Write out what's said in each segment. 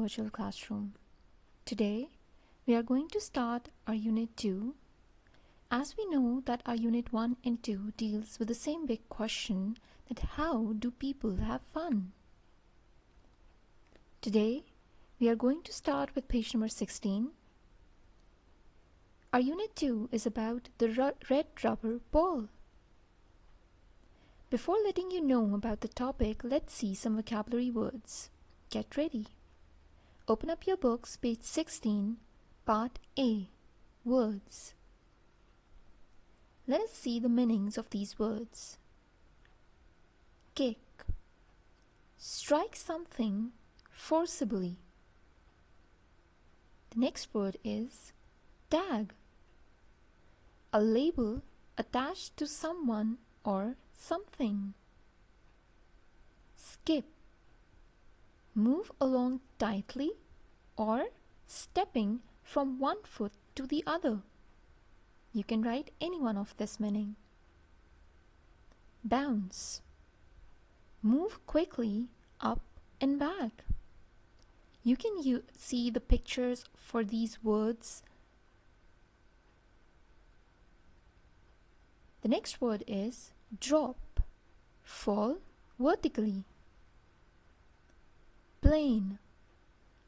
Virtual Classroom. Today, we are going to start our Unit 2. As we know that our Unit 1 and 2 deals with the same big question that how do people have fun? Today, we are going to start with page number 16. Our Unit 2 is about the red rubber ball. Before letting you know about the topic, let's see some vocabulary words. Get ready. Open up your books, page 16, Part A, Words. Let us see the meanings of these words. Kick. Strike something forcibly. The next word is tag. A label attached to someone or something. Skip. Move along tightly or stepping from one foot to the other. You can write any one of this meaning. Bounce. Move quickly up and back. You can see the pictures for these words. The next word is drop. Fall vertically. Plain.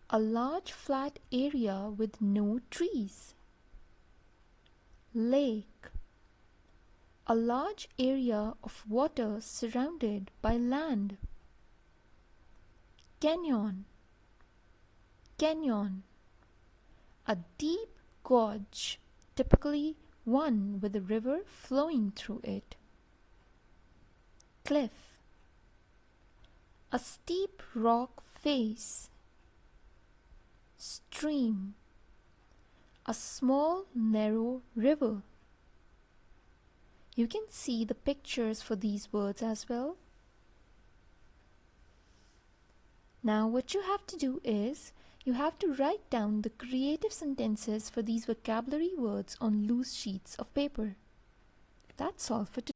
A large flat area with no trees. Lake. A large area of water surrounded by land. Canyon. Canyon. A deep gorge, typically one with a river flowing through it. Cliff. A steep rock face. Stream. A small narrow river. You can see the pictures for these words as well. Now what you have to do is you have to write down the creative sentences for these vocabulary words on loose sheets of paper. That's all for today.